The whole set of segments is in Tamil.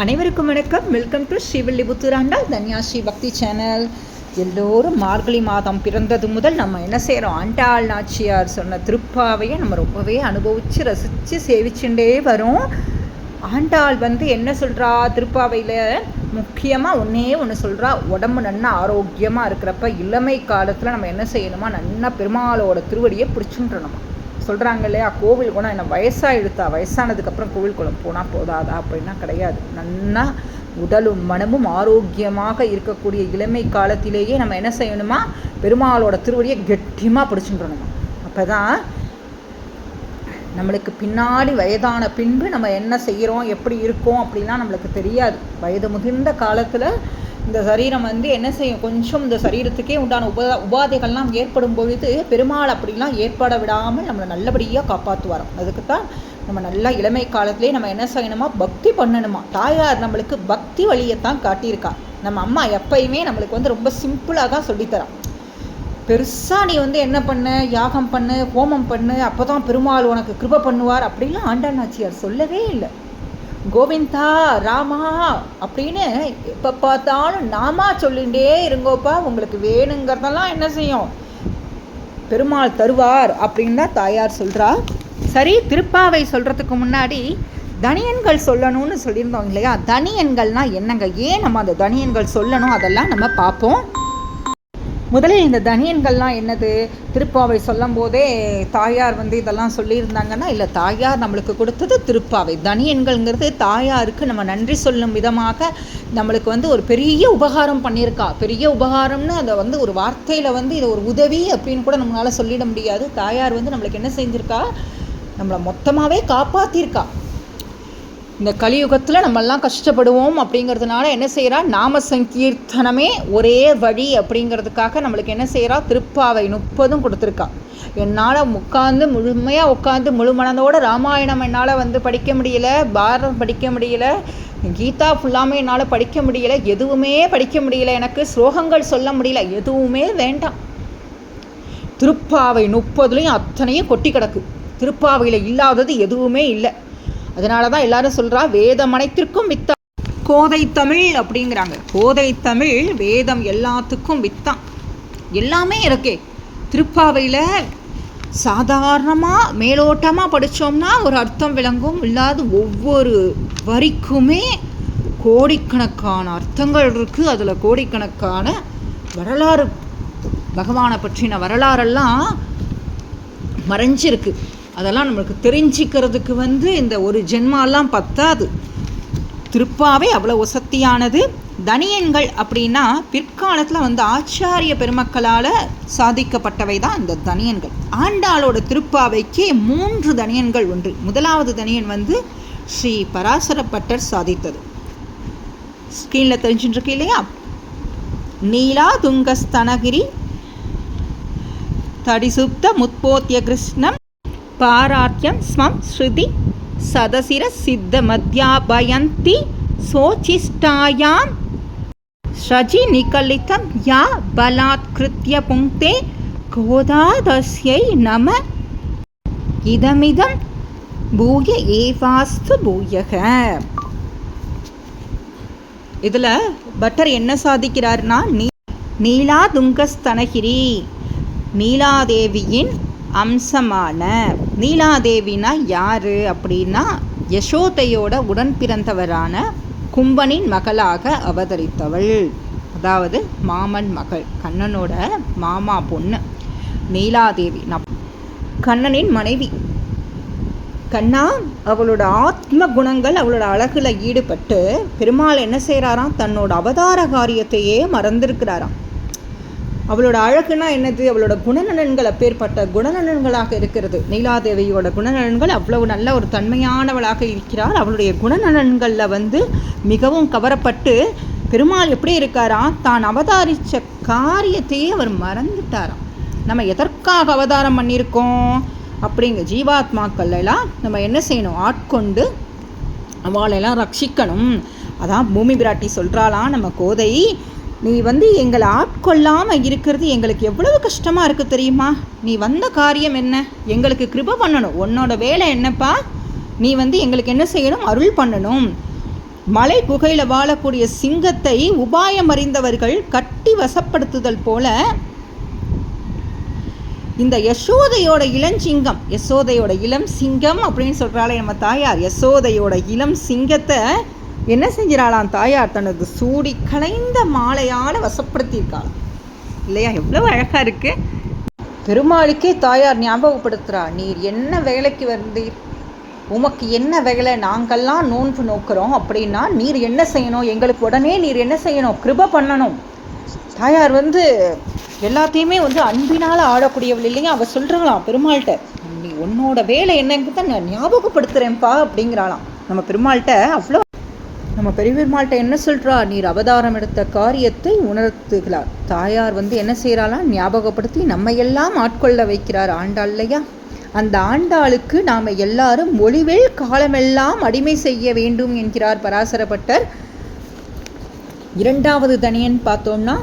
அனைவருக்கும் வணக்கம். வெல்கம் டு ஸ்ரீவில்லிபுத்தூர் ஆண்டாள் தன்யாஸ்ரீ பக்தி சேனல். எல்லோரும் மார்கழி மாதம் பிறந்தது முதல் நம்ம என்ன செய்கிறோம், ஆண்டாள் நாச்சியார் சொன்ன திருப்பாவையை நம்ம ரொம்பவே அனுபவித்து ரசித்து சேவிச்சுட்டே வரோம். ஆண்டாள் என்ன சொல்கிறா திருப்பாவையில், முக்கியமாக ஒன்று சொல்கிறா, உடம்பு நன்னா ஆரோக்கியமாக இருக்கிறப்ப இளமை காலத்தில் நம்ம என்ன செய்யணுமா, நன்னா பெருமாளோட திருவடியை பிடிச்சுன்றணுமா. சொல்கிறாங்க இல்லையா, கோவில் குணம் என்ன வயசாகிடுத்தா, வயசானதுக்கப்புறம் கோவில் குளம் போனால் போதாதா அப்படின்னா கிடையாது. நன்னா உடலும் மனமும் ஆரோக்கியமாக இருக்கக்கூடிய இளமை காலத்திலேயே நம்ம என்ன செய்யணுமா, பெருமாளோட திருவடியை கெட்டியமாக பிடிச்சுன்றணுமா. அப்போ தான் நம்மளுக்கு பின்னாடி வயதான பின்பு நம்ம என்ன செய்கிறோம் எப்படி இருக்கோம் அப்படின்லாம் நம்மளுக்கு தெரியாது. வயது முதிர்ந்த காலத்தில் இந்த சரீரம் என்ன செய்யும், கொஞ்சம் இந்த சரீரத்துக்கே உண்டான உபாதைகள்லாம் ஏற்படும் பொழுது பெருமாள் அப்படிலாம் ஏற்பட விடாமல் நம்மளை நல்லபடியாக காப்பாற்றுவாரோம். அதுக்கு தான் நம்ம நல்லா இளமை காலத்திலே நம்ம என்ன செய்யணுமா, பக்தி பண்ணணுமா. தாயார் நம்மளுக்கு பக்தி வழியைத்தான் காட்டியிருக்கா. நம்ம அம்மா எப்பயுமே நம்மளுக்கு ரொம்ப சிம்பிளாக தான் சொல்லித்தரான். பெருசாக நீ என்ன பண்ண, யாகம் பண்ணு, ஹோமம் பண்ணு, அப்போ தான் பெருமாள் உனக்கு கிருபை பண்ணுவார் அப்படிலாம் ஆண்டாள் நாச்சியார் சொல்லவே இல்லை. கோவிந்தா ராமா அப்படின்னு எப்போ பார்த்தாலும் நாமா சொல்லிகிட்டே இருங்கோப்பா, உங்களுக்கு வேணுங்கிறதெல்லாம் என்ன செய்யும் பெருமாள் தருவார் அப்படின்னு தான் தாயார் சொல்கிறா. சரி, திருப்பாவை சொல்கிறதுக்கு முன்னாடி தனியன்கள் சொல்லணும்னு சொல்லியிருந்தோம் இல்லையா. தனியன்கள்னால் என்னங்க, ஏன் நம்ம அந்த தனியன்கள் சொல்லணும், அதெல்லாம் நம்ம பார்ப்போம். முதலில் இந்த தனியன்கள்லாம் என்னது, திருப்பாவை சொல்லும் போதே தாயார் இதெல்லாம் சொல்லியிருந்தாங்கன்னா இல்லை, தாயார் நம்மளுக்கு கொடுத்தது திருப்பாவை. தனியன்கள்ங்கிறது தாயாருக்கு நம்ம நன்றி சொல்லும் விதமாக நம்மளுக்கு ஒரு பெரிய உபகாரம் பண்ணியிருக்கா. பெரிய உபகாரம்னு அதை ஒரு வார்த்தையில் இது ஒரு உதவி அப்படின்னு கூட நம்மளால் சொல்லிட முடியாது. தாயார் நம்மளுக்கு என்ன செஞ்சுருக்கா, நம்மளை மொத்தமாகவே காப்பாற்றிருக்கா. இந்த கலியுகத்தில் நம்மெல்லாம் கஷ்டப்படுவோம் அப்படிங்கிறதுனால என்ன செய்கிறா, நாம சங்கீர்த்தனமே ஒரே வழி அப்படிங்கிறதுக்காக நம்மளுக்கு என்ன செய்கிறா, திருப்பாவை 30 கொடுத்துருக்கா. என்னால் முழுமையாக உட்காந்து முழு மனதோட ராமாயணம் என்னால் படிக்க முடியல, பாரதம் படிக்க முடியல, கீதா ஃபுல்லாமே என்னால் படிக்க முடியல, எதுவுமே படிக்க முடியல, எனக்கு ஸ்லோகங்கள் சொல்ல முடியல, எதுவுமே வேண்டாம். திருப்பாவை 30லையும் அத்தனையும் கொட்டி கிடக்கு. திருப்பாவையில் இல்லாதது எதுவுமே இல்லை. அதனால தான் எல்லாரும் சொல்கிறா, வேதம் அனைத்திற்கும் வித்தா கோதை தமிழ் அப்படிங்கிறாங்க. கோதை தமிழ் வேதம் எல்லாத்துக்கும் வித்தான். எல்லாமே இருக்கே திருப்பாவையில். சாதாரணமாக மேலோட்டமாக படித்தோம்னா ஒரு அர்த்தம் விளங்கும். இல்லாத ஒவ்வொரு வரிக்குமே கோடிக்கணக்கான அர்த்தங்கள் இருக்குது. அதில் கோடிக்கணக்கான வரலாறு, பகவானை பற்றின வரலாறெல்லாம் மறைஞ்சிருக்கு. அதெல்லாம் நம்மளுக்கு தெரிஞ்சிக்கிறதுக்கு இந்த ஒரு ஜென்மாலாம் பத்தாது. திருப்பாவே அவ்வளோ வசத்தியானது. தனியன்கள் அப்படின்னா பிற்காலத்தில் ஆச்சாரிய பெருமக்களால் சாதிக்கப்பட்டவை தான் இந்த தனியன்கள். ஆண்டாளோட திருப்பாவைக்கு 3 தனியன்கள் உண்டு. முதலாவது தனியன் ஸ்ரீ பராசரப்பட்டர் சாதித்தது. ஸ்க்ரீனில் தெரிஞ்சுட்டுருக்கு இல்லையா, நீலா துங்கஸ்தனகிரி தடிசுப்த முத்போத்திய கிருஷ்ணம் பாரார்த்தியம் ஸ்மம் ஸ்ருதி சதசிர சித்த மத்யாபயந்தி சோச்சிஷ்டாயாம் ஸ்ரஜி நிகலிதம் யா பலாத்கிருத்ய புங்க்தே கோதாதஸ்யை நம இதமிதம் பூய ஏவாஸ்து பூயக. இதில் பட்டர் என்ன சாதிக்கிறார்னா, நீலா துங்கஸ்தனகிரி நீலாதேவியின் அம்சமான, நீலாதேவினா யார் அப்படின்னா யசோதையோட உடன் பிறந்தவரான கும்பனின் மகளாக அவதரித்தவள். அதாவது மாமன் மகள், கண்ணனோட மாமா பொண்ணு நீலாதேவி, கண்ணனின் மனைவி. கண்ணா அவளோட ஆத்ம குணங்கள், அவளோட அழகுல ஈடுபட்டு பெருமாள் என்ன செய்கிறாராம், தன்னோட அவதார காரியத்தையே மறந்திருக்கிறாராம். அவளோட அழகுனா என்னது, அவளோட குணநலன்கள் அப்பேற்பட்ட குணநலன்களாக இருக்கிறது. நீலாதேவியோட குணநலன்கள் அவ்வளவு நல்ல ஒரு தன்மையானவளாக இருக்கிறார். அவளுடைய குணநலன்களில் மிகவும் கவரப்பட்டு பெருமாள் எப்படி இருக்காராம், தான் அவதாரித்த காரியத்தையே அவர் மறந்துட்டாராம். நம்ம எதற்காக அவதாரம் பண்ணியிருக்கோம் அப்படிங்க, ஜீவாத்மாக்கள் எல்லாம் நம்ம என்ன செய்யணும், ஆட்கொண்டு அவளெல்லாம் ரட்சிக்கணும். அதான் பூமி பிராட்டி சொல்கிறாளாம், நம்ம கோதை நீ எங்களை ஆட்கொள்ளாமல் இருக்கிறது எங்களுக்கு எவ்வளவு கஷ்டமாக இருக்குது தெரியுமா. நீ வந்த காரியம் என்ன, எங்களுக்கு கிருபை பண்ணணும். உன்னோட வேலை என்னப்பா, நீ எங்களுக்கு என்ன செய்யணும், அருள் பண்ணணும். மலை குகையில் வாழக்கூடிய சிங்கத்தை உபாயம் அறிந்தவர்கள் கட்டி வசப்படுத்துதல் போல இந்த யசோதையோட இளஞ்சிங்கம், யசோதையோட இளம் சிங்கம் அப்படின்னு சொல்கிறாளே நம்ம தாயார், யசோதையோட இளம் சிங்கத்தை என்ன செஞ்சிடாளாம் தாயார் தனது சூடி கலைந்த மாலையால் வசப்படுத்தியிருக்காள் இல்லையா? எவ்வளோ அழகாக இருக்குது. பெருமாளுக்கே தாயார் ஞாபகப்படுத்துகிறா, நீர் என்ன வேலைக்கு வந்தீர், உமக்கு என்ன வேலை, நாங்கள்லாம் நோன்பு நோக்கிறோம் அப்படின்னா நீர் என்ன செய்யணும், எங்களுக்கு உடனே நீர் என்ன செய்யணும், கிருபை பண்ணணும். தாயார் எல்லாத்தையுமே அன்பினால் ஆடக்கூடியவள் இல்லைங்க. அவள் சொல்கிறாளாம் பெருமாள்கிட்ட, நீ உன்னோட வேலை என்னன்னு தான் நான் ஞாபகப்படுத்துகிறேன்ப்பா அப்படிங்கிறாளாம் நம்ம பெருமாள்கிட்ட. அவ்வளோ நம்ம பெரிய பெருமாள்கிட்ட என்ன சொல்கிறா, நீர் அவதாரம் எடுத்த காரியத்தை உணர்த்துகிறார். தாயார் என்ன செய்கிறாளாம், ஞாபகப்படுத்தி நம்ம எல்லாம் ஆட்கொள்ள வைக்கிறார் ஆண்டாள் இல்லையா? அந்த ஆண்டாளுக்கு நாம் எல்லாரும் ஒளிவேல் காலமெல்லாம் அடிமை செய்ய வேண்டும் என்கிறார் பராசரப்பட்டர். இரண்டாவது தனியன் பார்த்தோம்னா,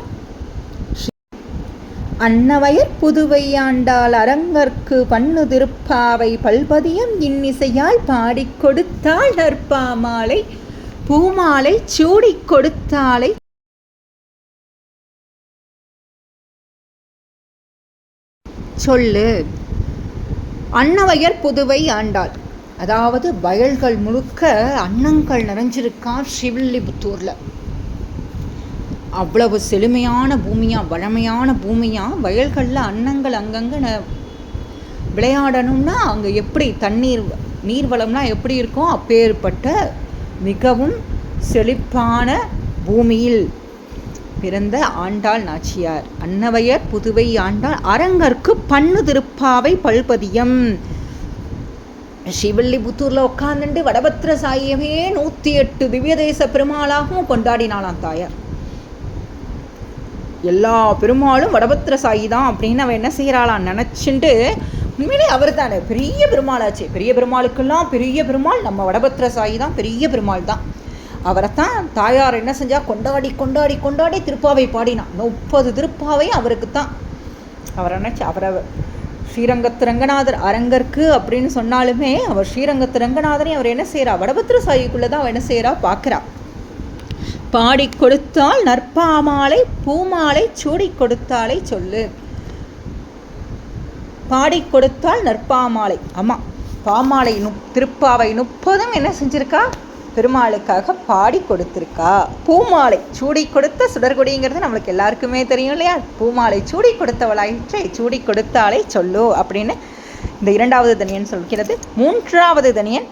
அன்னவயற் புதுவை ஆண்டாள் அரங்கற்கு பண்ணு திருப்பாவை பல்பதியம் இன்னிசையால் பாடிக் கொடுத்தாள் நற்பாமாலை பூமாலை சூடிக் கொடுத்தாலை சொல்லு. அன்னவயற் புதுவை ஆண்டாள், அதாவது வயல்கள் முழுக்க அன்னங்கள் நிறைஞ்சிருக்கான் ஸ்ரீவில்லிபுத்தூரில். அவ்வளவு செழுமையான பூமியாக, வளமையான பூமியாக, வயல்களில் அன்னங்கள் அங்கங்கே விளையாடணும்னா அங்கே எப்படி நீர் வளம்லாம் எப்படி இருக்கும், அப்பேற்பட்ட மிகவும் செழிப்பான பூமியில் பிறந்த ஆண்டாள் நாச்சியார். அன்னவயற் புதுவை ஆண்டாள் அரங்கற்கு பண்ணு திருப்பாவை பல்பதியம். ஸ்ரீவில்லிபுத்தூரில் உட்காந்துட்டு வடபத்திர சாயமே 108 திவ்ய தேச பெருமாளாகவும் கொண்டாடினாலாம் தாயார். எல்லா பெருமாளும் வடபத்திர சாயி தான் அப்படின்னு அவன் என்ன செய்கிறாளாம் நினச்சிண்டு, உண்மையிலே அவர் தானே பெரிய பெருமாளாச்சு. பெரிய பெருமாளுக்கெல்லாம் பெரிய பெருமாள் நம்ம வடபத்திர சாயி தான், பெரிய பெருமாள் தான். அவரைத்தான் தாயார் என்ன செஞ்சா, கொண்டாடி கொண்டாடி கொண்டாடி திருப்பாவை பாடினான். 30 திருப்பாவை அவருக்கு தான். அவர் நினச்சி அவரை ஸ்ரீரங்கத்து ரங்கநாதர் அரங்கற்கு அப்படின்னு சொன்னாலுமே அவர் ஸ்ரீரங்கத்து ரங்கநாதரையும் அவர் என்ன செய்கிறா, வடபத்திர சாயிக்குள்ளே தான் அவர் என்ன செய்கிறா பார்க்குறா. பாடி கொடுத்தால் நற்பாமாலை பூமாலை சூடி கொடுத்தாலை சொல்லு. பாடி கொடுத்தால் நற்பாமாலை, ஆமாம் பாமாலை திருப்பாவை 30 என்ன செஞ்சிருக்கா, பெருமாளுக்காக பாடி கொடுத்துருக்கா. பூமாலை சூடி கொடுத்த சுடர்கொடிங்கிறது நம்மளுக்கு எல்லாருக்குமே தெரியும் இல்லையா? பூமாலை சூடி கொடுத்தவளாயிற்றை சூடி கொடுத்தாலை சொல்லு அப்படின்னு இந்த இரண்டாவது தனியன் சொல்கிறது. மூன்றாவது தனியன்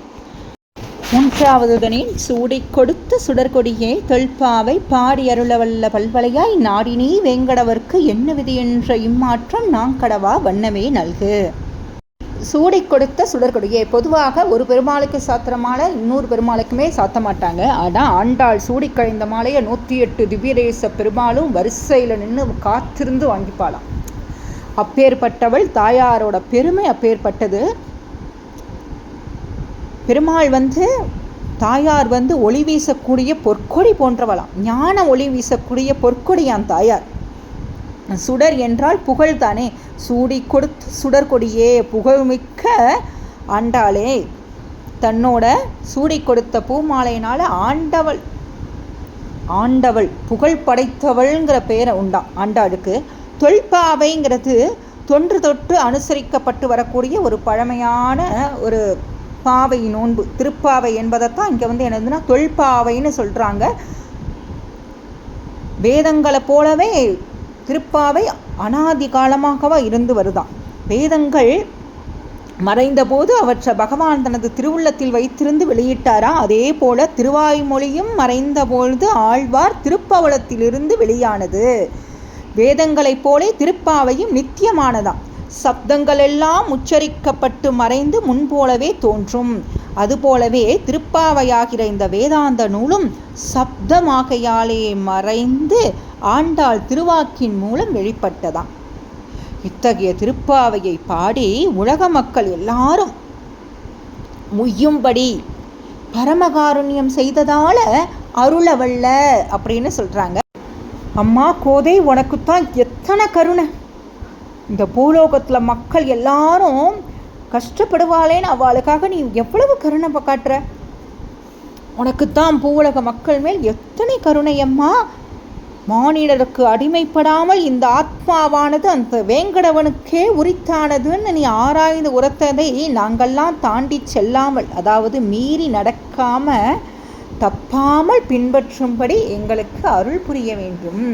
சூடி கொடுத்த சுடர்கொடியே தொல்பாவை பாடி அருளவல்ல பல்வளையாய் நாடினீ வேங்கடவர்க்கு என்ன விதி என்ற இம்மாற்றம் நாங்கடவா வண்ணமே நல்கு. சூடி கொடுத்த சுடர்கொடியே, பொதுவாக ஒரு பெருமாளுக்கு சாத்திர மாலை இன்னொரு பெருமாளுக்குமே சாத்த மாட்டாங்க. ஆனால் ஆண்டாள் சூடி கழிந்த மாலையை 108 திவ்யதேச பெருமாளும் வரிசையில் நின்று காத்திருந்து வாங்கிப்பாளாம். அப்பேற்பட்டவள் தாயாரோட பெருமை அப்பேற்பட்டது. பெருமாள் தாயார் ஒளி வீசக்கூடிய பொற்கொடி போன்றவளாம். ஞான ஒளி வீசக்கூடிய பொற்கொடியான் தாயார். சுடர் என்றால் புகழ் தானே. சூடி கொடுத்து சுடர்கொடியே, புகழ்மிக்க ஆண்டாளே, தன்னோட சூடி கொடுத்த பூமாலையினால் ஆண்டவள் புகழ் படைத்தவள்ங்கிற பேரை உண்டாம் ஆண்டாளுக்கு. தொல்பாவைங்கிறது தொன்று தொட்டு அனுசரிக்கப்பட்டு வரக்கூடிய ஒரு பழமையான ஒரு பாவை நோன்பு, திருப்பாவை என்பதைத்தான் இங்கே என்னதுன்னா தொல்பாவைன்னு சொல்கிறாங்க. வேதங்களை போலவே திருப்பாவை அனாதி காலமாகவா இருந்து வருதான். வேதங்கள் மறைந்தபோது அவற்றை பகவான் தனது திருவுள்ளத்தில் வைத்திருந்து வெளியிட்டாரா. அதே போல திருவாய்மொழியும் மறைந்தபொழுது ஆழ்வார் திருப்பவளத்திலிருந்து வெளியானது. வேதங்களைப் போலே திருப்பாவையும் நித்தியமானதாம். சப்தங்கள் எல்லாம் உச்சரிக்கப்பட்டு மறைந்து முன்போலவே தோன்றும். அதுபோலவே திருப்பாவையாகிற இந்த வேதாந்த நூலும் சப்தமாகையாலே மறைந்து ஆண்டாள் திருவாக்கின் மூலம் வெளிப்பட்டதாம். இத்தகைய திருப்பாவையை பாடி உலக மக்கள் எல்லாரும் முய்யும்படி பரமகாருண்யம் செய்ததால அருளவல்ல அப்படின்னு சொல்றாங்க. அம்மா கோதை, உனக்குத்தான் எத்தனை கருணை. இந்த பூலோகத்தில் மக்கள் எல்லாரும் கஷ்டப்படுவாளேன்னு அவளுக்காக நீ எவ்வளவு கருணை காட்டுற. உனக்குத்தான் பூவுலக மக்கள் மேல் எத்தனை கருணையம்மா. மானிடருக்கு அடிமைப்படாமல் இந்த ஆத்மாவானது அந்த வேங்கடவனுக்கே உரித்தானதுன்னு நீ ஆராய்ந்து உரைத்ததை நாங்கள்லாம் தாண்டி செல்லாமல், அதாவது மீறி நடக்காம தப்பாமல் பின்பற்றும்படி எங்களுக்கு அருள் புரிய வேண்டும்.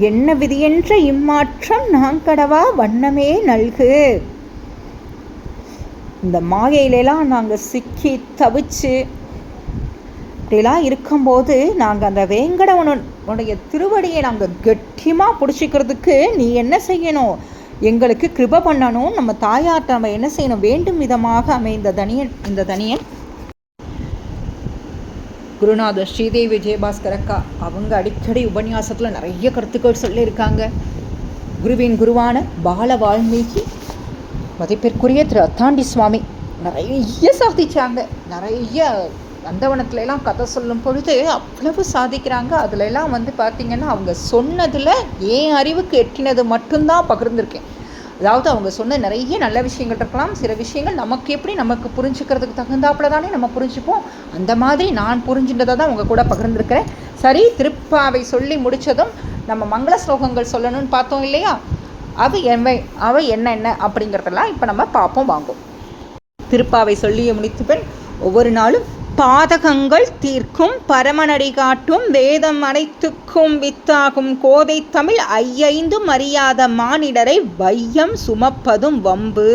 என்ன விதியென்ற இம்மாற்றம் நாங்கடவா வண்ணமே நல்கு. இந்த மாயையிலெல்லாம் நாங்கள் சிக்கி தவிச்சு இப்படிலாம் இருக்கும்போது நாங்கள் அந்த வேங்கடவனுடைய திருவடியை நாங்கள் கெட்டியமாக பிடிச்சிக்கிறதுக்கு நீ என்ன செய்யணும், எங்களுக்கு கிருபை பண்ணணும். நம்ம தாயார்ட்ட நம்ம என்ன செய்யணும், வேண்டும் விதமாக அமைந்த இந்த தனியன் குருநாதர் ஸ்ரீதேவி விஜயபாஸ்கர் அக்கா அவங்க அடிக்கடி உபன்யாசத்தில் நிறைய கருத்துக்கள் சொல்லியிருக்காங்க. குருவின் குருவான பால வால்மீகி மதிப்பிற்குரிய திரு அத்தாண்டி சுவாமி நிறைய சாதிச்சாங்க. நிறைய நந்தவனத்துலலாம் கதை சொல்லும் பொழுது அவ்வளவு சாதிக்கிறாங்க. அதுலலாம் பார்த்திங்கன்னா அவங்க சொன்னதில் என் அறிவுக்கு எட்டினது மட்டும்தான் பகிர்ந்துருக்கேன். அதாவது அவங்க சொன்ன நிறைய நல்ல விஷயங்கள் இருக்கலாம், சில விஷயங்கள் நமக்கு புரிஞ்சுக்கிறதுக்கு தகுந்தாப்புல தானே நம்ம புரிஞ்சுப்போம். அந்த மாதிரி நான் புரிஞ்சுட்டதை தான் அவங்க கூட பகிர்ந்துருக்கிறேன். சரி, திருப்பாவை சொல்லி முடித்ததும் நம்ம மங்கள ஸ்லோகங்கள் சொல்லணும்னு பார்த்தோம் இல்லையா, அவை என்ன அப்படிங்கிறதெல்லாம் இப்போ நம்ம பார்ப்போம் வாங்கும். திருப்பாவை சொல்லிய முடித்த பின் ஒவ்வொரு நாளும் பாதகங்கள் தீர்க்கும் பரமனடி காட்டும் வேதம் அனைத்துக்கும் வித்தாகும் கோதை தமிழ் ஐயைந்தும் அறியாத மானிடரை வையம் சுமப்பதும் வம்பு.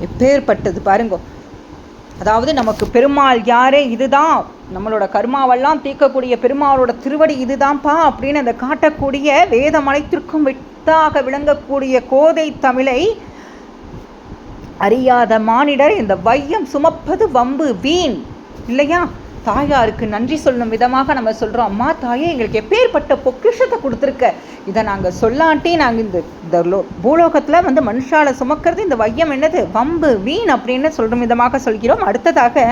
எப்பேற்பட்டது பாருங்க. அதாவது நமக்கு பெருமாள் யாரே, இதுதான் நம்மளோட கர்மாவெல்லாம் தீர்க்கக்கூடிய பெருமாளோட திருவடி இதுதான்ப்பா அப்படின்னு அதை காட்டக்கூடிய வேதம் அனைத்திற்கும் வித்தாக விளங்கக்கூடிய கோதை தமிழை அறியாத மானிடர் இந்த வையம் சுமப்பது வம்பு வீண் இல்லையா. தாயாருக்கு நன்றி சொல்லும் விதமாக நம்ம சொல்கிறோம், அம்மா தாயே எங்களுக்கு எப்பேற்பட்ட பொக்கிஷத்தை கொடுத்துருக்க, இதை நாங்கள் சொல்லாட்டி நாங்கள் இந்த பூலோகத்தில் மனுஷால சுமக்கிறது இந்த வையம் என்னது வம்பு வீண் அப்படின்னு சொல்லும் விதமாக சொல்கிறோம். அடுத்ததாக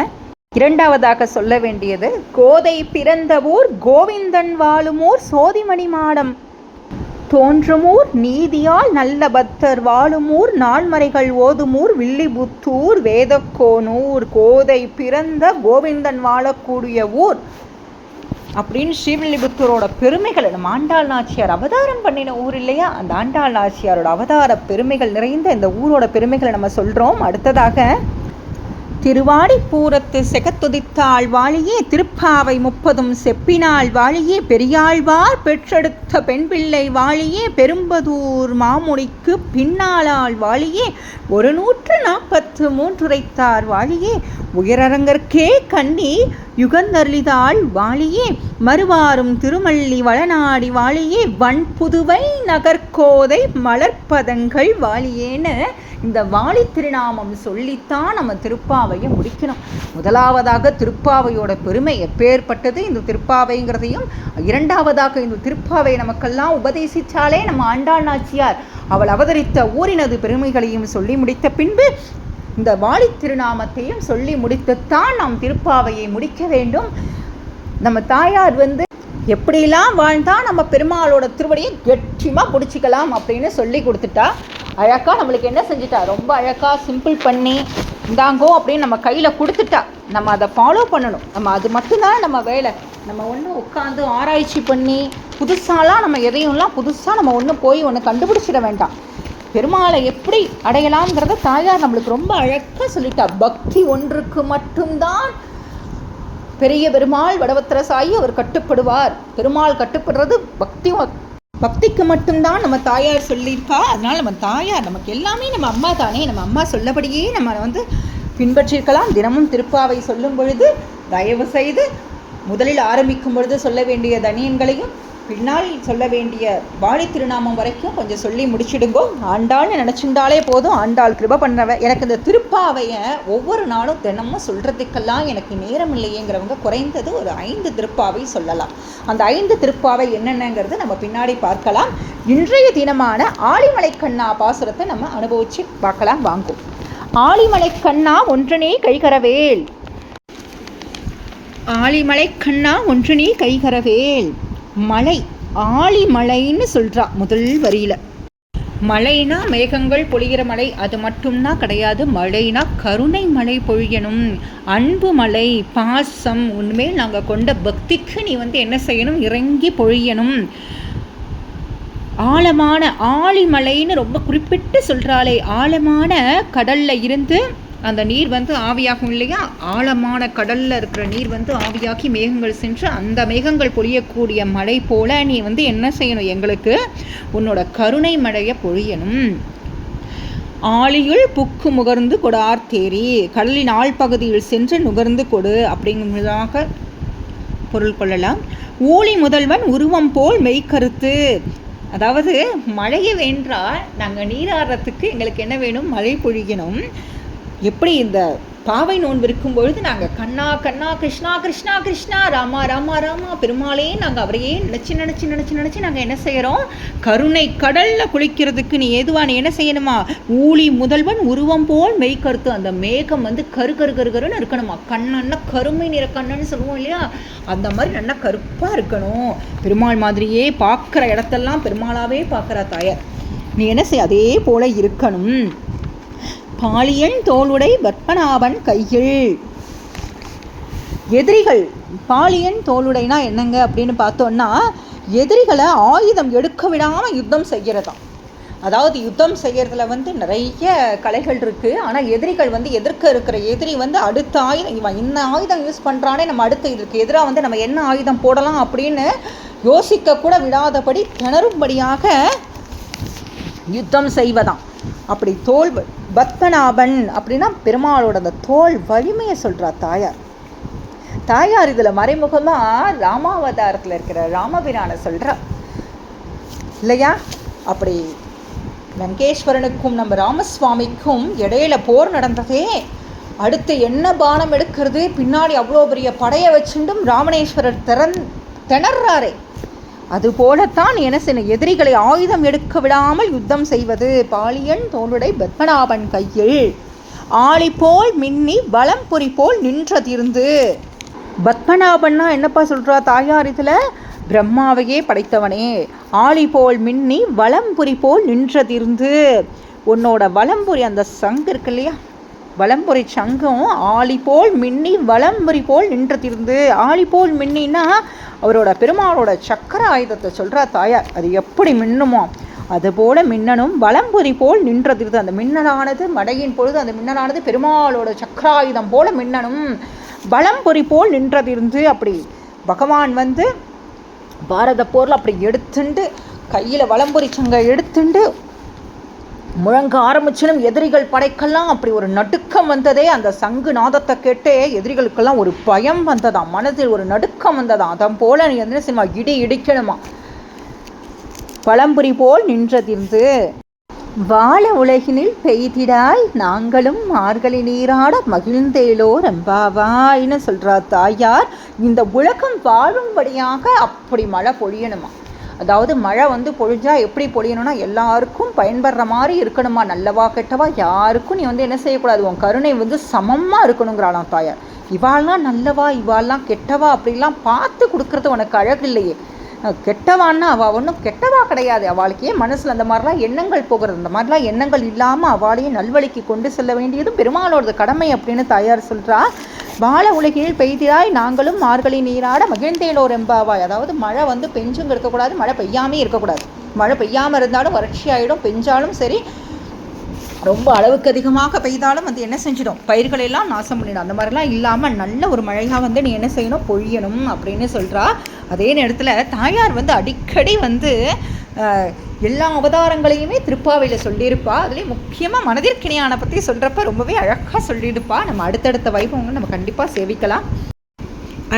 இரண்டாவதாக சொல்ல வேண்டியது, கோதை பிறந்த ஊர் கோவிந்தன் வாழுமூர் சோதிமணி மாடம் தோன்றுமூர் நீதியால் நல்ல பக்தர் வாழுமூர் நான்மறைகள் ஓதுமூர் வில்லிபுத்தூர் வேதக்கோனூர். கோதை பிறந்த கோவிந்தன் வாழக்கூடிய ஊர் அப்படின்னு ஸ்ரீவில்லிபுத்தூரோட பெருமைகளை நம்ம ஆண்டாள் நாச்சியார் அவதாரம் பண்ணின ஊர் இல்லையா, அந்த ஆண்டாள் நாச்சியாரோட அவதார பெருமைகள் நிறைந்த இந்த ஊரோட பெருமைகளை நம்ம சொல்கிறோம். அடுத்ததாக திருவாடி பூரத்து செகத்துதித்தாள் வாழியே திருப்பாவை 30 செப்பினாள் வாழியே பெரியாழ்வார் பெற்றெடுத்த பெண் பிள்ளை வாழியே பெரும்பதூர் மாமுனிக்கு பின்னாளாள் வாழியே 143 உரைத்தார் வாழியே உயரரங்கற்கே கண்ணி யுகந்தர்லிதாள் வாழியே மறுவாரும் திருமல்லி வளநாடி வாழியே வன்புதுவை நகர்கோதை மலர்ப்பதங்கள் வாழியேன்னு இந்த வாழி திருநாமம் சொல்லித்தான் நம்ம திருப்பாவையை முடிக்கணும். முதலாவதாக திருப்பாவையோட பெருமை எப்பேற்பட்டது இந்த திருப்பாவைங்கிறதையும், இரண்டாவதாக இந்த திருப்பாவை நமக்கெல்லாம் உபதேசித்தாலே நம்ம ஆண்டாள் நாச்சியார் அவள் அவதரித்த ஊரினது பெருமைகளையும் சொல்லி முடித்த பின்பு இந்த வாழி திருநாமத்தையும் சொல்லி முடித்துத்தான் நாம் திருப்பாவையை முடிக்க வேண்டும். நம்ம தாயார் எப்படிலாம் வாழ்ந்தால் நம்ம பெருமாளோட திருவடியை கெட்டியமாக பிடிச்சிக்கலாம் அப்படின்னு சொல்லி கொடுத்துட்டா. அழகாக நம்மளுக்கு என்ன செஞ்சுட்டா, ரொம்ப அழகாக சிம்பிள் பண்ணி இந்தாங்கோ அப்படின்னு நம்ம கையில் கொடுத்துட்டா. நம்ம அதை ஃபாலோ பண்ணணும். நம்ம அது மட்டும்தான் நம்ம வேலை. நம்ம ஒன்றும் உட்காந்து ஆராய்ச்சி பண்ணி புதுசாலாம் நம்ம எதையும்லாம் புதுசாக நம்ம போய் கண்டுபிடிச்சிட வேண்டாம். பெருமாளை எப்படி அடையலாம்ங்கிறத தாயார் நம்மளுக்கு ரொம்ப அழகாக சொல்லிட்டா. பக்தி ஒன்றுக்கு மட்டும்தான் பெரிய பெருமாள் வடவத்திரசாயி அவர் கட்டுப்படுவார். பெருமாள் கட்டுப்படுறது பக்திக்கு மட்டும்தான் நம்ம தாயார் சொல்லியிருக்கா. அதனால் நம்ம தாயார் நமக்கு எல்லாமே நம்ம அம்மா தானே, நம்ம அம்மா சொல்லபடியே நம்ம பின்பற்றிருக்கலாம். தினமும் திருப்பாவை சொல்லும் பொழுது தயவு செய்து முதலில் ஆரம்பிக்கும் பொழுது சொல்ல வேண்டிய தனியன்களையும் பின்னால் சொல்ல வேண்டிய வாழி திருநாமம் வரைக்கும் கொஞ்சம் சொல்லி முடிச்சிடுங்கோ. ஆண்டாள்னு நினச்சிருந்தாலே போதும், ஆண்டாள் கிருபை பண்ணவ. எனக்கு இந்த திருப்பாவையை ஒவ்வொரு நாளும் தினமும் சொல்கிறதுக்கெல்லாம் எனக்கு நேரம் இல்லையேங்கிறவங்க குறைந்தது ஒரு 5 திருப்பாவை சொல்லலாம். அந்த 5 திருப்பாவை என்னென்னங்கிறது நம்ம பின்னாடி பார்க்கலாம். இன்றைய தினமான ஆழிமலை கண்ணா பாசுரத்தை நம்ம அனுபவித்து பார்க்கலாம் வாங்கும். ஆழிமலை கண்ணா ஒன்றனே கைகரவேல், ஆழிமலை கண்ணா ஒன்றனே கைகரவேல். மலை ஆழிமலைன்னு சொல்கிறா முதல் வரியில். மழைனா மேகங்கள் பொழிகிற மழை அது மட்டும்னா கிடையாது. மழைனா கருணை மழை பொழியணும், அன்பு மழை, பாசம், உண்மையில் நாங்கள் கொண்ட பக்திக்கு நீ என்ன செய்யணும், இறங்கி பொழியணும். ஆழமான ஆழிமலைன்னு ரொம்ப குறிப்பிட்டு சொல்கிறாளே, ஆழமான கடலில் இருந்து அந்த நீர் ஆவியாகும் இல்லையா, ஆழமான கடலில் இருக்கிற நீர் ஆவியாக்கி மேகங்கள் சென்று அந்த மேகங்கள் பொழியக்கூடிய மழை போல நீ என்ன செய்யணும், எங்களுக்கு உன்னோட கருணை மழையை பொழியணும். ஆழியுள் புக்கு முகர்ந்து கொடார் தேரி, கடலின் ஆழ்பகுதியில் சென்று நுகர்ந்து கொடு அப்படிங்கிறதாக பொருள் கொள்ளலாம். ஊழி முதல்வன் உருவம் போல் மெய்கருத்து, அதாவது மழையை வேண்டால் நாங்கள் நீராடுறதுக்கு எங்களுக்கு என்ன வேணும், மழை பொழியணும். எப்படி இந்த பாவை நோன்பு இருக்கும் பொழுது நாங்கள் கண்ணா கண்ணா கிருஷ்ணா கிருஷ்ணா கிருஷ்ணா ராமா ராமா ராமா பெருமாளே நாங்கள் அவரையே நினச்சி நினச்சி நினச்சி நினச்சி நாங்கள் என்ன செய்கிறோம், கருணை கடலில் குளிக்கிறதுக்கு நீ எதுவாக நீ என்ன செய்யணுமா, ஊழி முதல்வன் உருவம் போல் மெய்கருத்து, அந்த மேகம் கரு கரு கரு கருன்னு இருக்கணுமா, கண்ணன்னா கருமை நிற கண்ணன்னு சொல்லுவோம் இல்லையா, அந்த மாதிரி நல்லா கருப்பாக இருக்கணும். பெருமாள் மாதிரியே பார்க்குற இடத்தெல்லாம் பெருமாளாவே பார்க்குறா தாயார், நீ என்ன செய்ய அதே போல் இருக்கணும். பாலியன் தோளுடை பத்மநாபன் கையில், எதிரிகள் பாலியன் தோளுடைனா என்னங்க அப்படின்னு பார்த்தோன்னா, எதிரிகளை ஆயுதம் எடுக்க விடாமல் யுத்தம் செய்கிறதாம். அதாவது யுத்தம் செய்கிறதுல நிறைய கலைகள் இருக்குது. ஆனால் எதிரிகள் எதிர்க்க இருக்கிற எதிரி அடுத்த ஆயுதம், இவன் இந்த ஆயுதம் யூஸ் பண்ணுறானே, நம்ம அடுத்த இதுக்கு எதிராக நம்ம என்ன ஆயுதம் போடலாம் அப்படின்னு யோசிக்க கூட விடாதபடி திணறும்படியாக யுத்தம் செய்வதாம். அப்படி தோல் பத்மநாபன் அப்படின்னா பெருமாளோட அந்த தோல் வலிமையை சொல்கிறா தாயார். தாயார் இதில் மறைமுகமாக ராமாவதாரத்தில் இருக்கிற ராமபிரானை சொல்கிறா இல்லையா. அப்படி லங்கேஸ்வரனுக்கும் நம்ம ராமசுவாமிக்கும் இடையில போர் நடந்ததே, அடுத்து என்ன பானம் எடுக்கிறது, பின்னாடி அவ்வளோ பெரிய படையை வச்சுட்டும் ராமணேஸ்வரர் திணறாரே, அதுபோலத்தான் என்ன செய்யணும், எதிரிகளை ஆயுதம் எடுக்க விடாமல் யுத்தம் செய்வது. பாலியன் தோளுடை பத்மநாபன் கையில், ஆளி போல் மின்னி வலம்புரி போல் நின்றதிருந்து. பத்மநாபன்னா என்னப்பா சொல்கிறா தாயார் இதில், பிரம்மாவையே படைத்தவனே, ஆளி போல் மின்னி வலம்புரி போல் நின்றதிருந்து. உன்னோட வலம்புரி அந்த சங்கு இருக்கு இல்லையா, வலம்புரி சங்கம் ஆளி போல் மின்னி வலம்புரி போல் நின்றதிருந்து. ஆளி போல் மின்னின்னா அவரோட பெருமாளோட சக்கர ஆயுதத்தை சொல்கிறா தாயார், அது எப்படி மின்னுமோ அதுபோல மின்னனும் வலம்புரி போல் நின்றதிருந்து. அந்த மின்னலானது மடையின் பொழுது அந்த மின்னலானது பெருமாளோட சக்கராயுதம் போல மின்னனும் வலம்புரி போல் நின்றதிருந்து. அப்படி பகவான் பாரத போரில் அப்படி எடுத்துண்டு கையில் வலம்புரி சங்கை எடுத்துண்டு முழங்க ஆரம்பிச்சிடும். எதிரிகள் படைக்கெல்லாம் அப்படி ஒரு நடுக்கம் வந்ததே, அந்த சங்கு நாதத்தை கேட்டே எதிரிகளுக்கெல்லாம் ஒரு பயம் வந்ததாம், மனதில் ஒரு நடுக்கம் வந்ததாம். அதன் போல நீ என்ன செய்யுமா, இடி இடிக்கணுமா. பழம்புரி போல் நின்றதிருந்து. வாழ உலகினில் பெய்திடாய் நாங்களும் மார்கழி நீராட மகிழ்ந்தேலோ ரம்பாவாய்னு சொல்கிறா தாயார். இந்த உலகம் வாழும்படியாக அப்படி மழை பொழியணுமா. அதாவது மழை பொழிஞ்சா எப்படி பொழியணும்னா எல்லாருக்கும் பயன்படுற மாதிரி இருக்கணுமா, நல்லவா கெட்டவா யாருக்கும் நீ என்ன செய்யக்கூடாது, உன் கருணை சமமாக இருக்கணுங்கிறாளாம் தாயார். இவாள்லாம் நல்லவா இவாள்லாம் கெட்டவா அப்படிலாம் பார்த்து கொடுக்கறது உனக்கு அழகு இல்லையே. கெட்டவான்னா அவள் ஒன்றும் கெட்டவா கிடையாது, அவளுக்கே மனசில் அந்த மாதிரிலாம் எண்ணங்கள் போகிறது, அந்த மாதிரிலாம் எண்ணங்கள் இல்லாமல் அவளையும் நல்வழிக்கு கொண்டு செல்ல வேண்டியது பெருமாளோட கடமை அப்படின்னு தாயார் சொல்கிறா. வாழ உலகில் பெய்திராய் நாங்களும் மார்கழி நீராட மகிழ்ந்தேலோர் எம்பாவாய். அதாவது மழை பெஞ்சுங்க இருக்கக்கூடாது, மழை பெய்யாமே இருக்கக்கூடாது. மழை பெய்யாமல் இருந்தாலும் வறட்சி ஆகிடும், பெஞ்சாலும் சரி ரொம்ப அளவுக்கு அதிகமாக பெய்தாலும் என்ன செஞ்சிடும், பயிர்களெல்லாம் நாசம் பண்ணிடும். அந்த மாதிரிலாம் இல்லாமல் நல்ல ஒரு மழையாக நீ என்ன செய்யணும், பொழியணும் அப்படின்னு சொல்கிறா. அதே நேரத்தில் தாயார் அடிக்கடி எல்லா அவதாரங்களையுமே திருப்பாவையில் சொல்லியிருப்பா. அதுலேயும் முக்கியமாக மனதிற்கிணையான பற்றி சொல்கிறப்ப ரொம்பவே அழகாக சொல்லியிருப்பா. நம்ம அடுத்தடுத்த வைபவங்களை நம்ம கண்டிப்பாக சேவிக்கலாம்.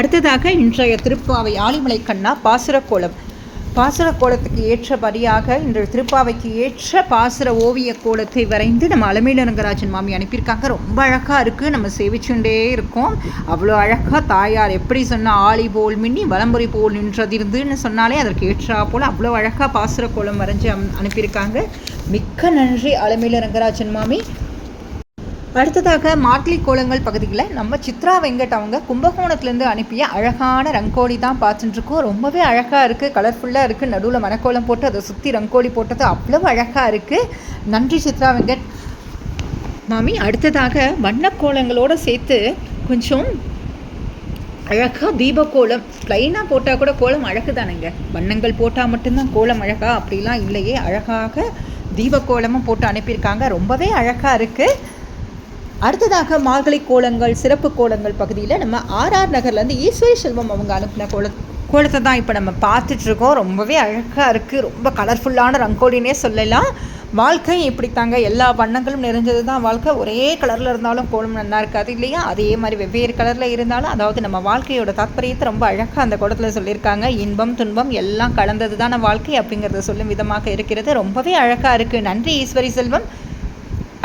அடுத்ததாக இன்றைய திருப்பாவை ஆழிமலை கண்ணா பாசுரக்கோலம். பாசுரக்கோலத்துக்கு ஏற்றபடியாக இன்று திருப்பாவைக்கு ஏற்ற பாசுர ஓவிய கோலத்தை வரைந்து நம்ம அலமேலு ரங்கராஜன் மாமி அனுப்பியிருக்காங்க. ரொம்ப அழகாக இருக்குது, நம்ம சேவிச்சுட்டே இருக்கோம். அவ்வளோ அழகாக தாயார் எப்படி சொன்னால் ஆளி போல் மின்னி வலம்புரி போல் நின்றதிருந்துன்னு சொன்னாலே அதற்கு ஏற்றா போல் அவ்வளோ அழகாக பாசுர கோலம் வரைஞ்சி அனுப்பியிருக்காங்க. மிக்க நன்றி அலமேலு ரங்கராஜன் மாமி. அடுத்ததாக மாட்லி கோலங்கள் பகுதியில் நம்ம சித்ரா வெங்கட் அவங்க கும்பகோணத்துலேருந்து அனுப்பிய அழகான ரங்கோலி தான் பார்த்துட்டுருக்கோம். ரொம்பவே அழகாக இருக்குது, கலர்ஃபுல்லாக இருக்குது. நடுவில் மணக்கோலம் போட்டு அதை சுற்றி ரங்கோலி போட்டது அவ்வளவு அழகாக இருக்குது. நன்றி சித்ரா வெங்கட் மாமி. அடுத்ததாக வண்ணக்கோலங்களோடு சேர்த்து கொஞ்சம் அழகாக தீபக்கோலம் ப்ளைனாக போட்டால் கூட கோலம் அழகு தானேங்க. வண்ணங்கள் போட்டால் மட்டும்தான் கோலம் அழகா அப்படிலாம் இல்லையே. அழகாக தீபக்கோலமும் போட்டு அனுப்பியிருக்காங்க, ரொம்பவே அழகாக இருக்குது. அடுத்ததாக மார்கழி கோலங்கள் சிறப்பு கோலங்கள் பகுதியில் நம்ம ஆர்ஆர் நகர்லேருந்து ஈஸ்வரி செல்வம் அவங்க அனுப்பின கோலத்தை தான் இப்போ நம்ம பார்த்துட்ருக்கோம். ரொம்பவே அழகாக இருக்குது, ரொம்ப கலர்ஃபுல்லான ரங்கோலினே சொல்லலாம். வாழ்க்கை இப்படித்தாங்க, எல்லா வண்ணங்களும் நிறைஞ்சது தான் வாழ்க்கை. ஒரே கலரில் இருந்தாலும் கோலம் நல்லா இருக்காது இல்லையா? அதே மாதிரி வெவ்வேறு கலரில் இருந்தாலும், அதாவது நம்ம வாழ்க்கையோட தாத்பரியத்தை ரொம்ப அழகாக அந்த கோலத்தில் சொல்லியிருக்காங்க. இன்பம் துன்பம் எல்லாம் கலந்தது தான வாழ்க்கை அப்படிங்கிறத சொல்லும் விதமாக இருக்கிறது. ரொம்பவே அழகாக இருக்குது. நன்றி ஈஸ்வரி செல்வம்.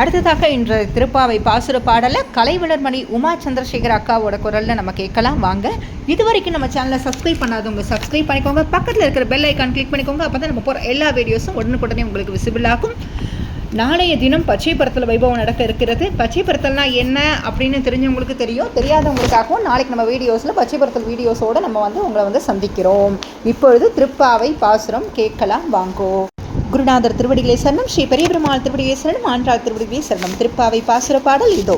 அடுத்ததாக இன்று திருப்பாவை பாசுர பாடலை கலைவளர்மணி உமா சந்திரசேகர் அக்காவோட குரலில் நம்ம கேட்கலாம் வாங்க. இது வரைக்கும் நம்ம சேனலை சப்ஸ்கிரைப் பண்ணாதவங்க சப்ஸ்கிரைப் பண்ணிக்கோங்க. பக்கத்தில் இருக்கிற பெல் ஐக்கான் கிளிக் பண்ணிக்கோங்க. அப்போ தான் நம்ம போகிற எல்லா வீடியோஸும் உடனுக்குடனே உங்களுக்கு விசிபிள் ஆகும். நாளைய தினம் பச்சைப்பருத்தல் வைபவம் நடக்க இருக்கிறது. பச்சைப்பருத்தல்னா என்ன அப்படின்னு தெரிஞ்சவங்களுக்கு தெரியும், தெரியாதவங்களுக்காகவும் நாளைக்கு நம்ம வீடியோஸில் பச்சைப்பருத்தல் வீடியோஸோடு நம்ம உங்களை சந்திக்கிறோம். இப்பொழுது திருப்பாவை பாசுரம் கேட்கலாம் வாங்கோ. குருநாதர் திருவடிகளை சரணம், ஸ்ரீ பெரிய பெருமாள் திருவடிகளை சரணம், ஆண்டாள் திருவடிகளை சரணம். திருப்பாவை பாசுர பாடல் இதோ.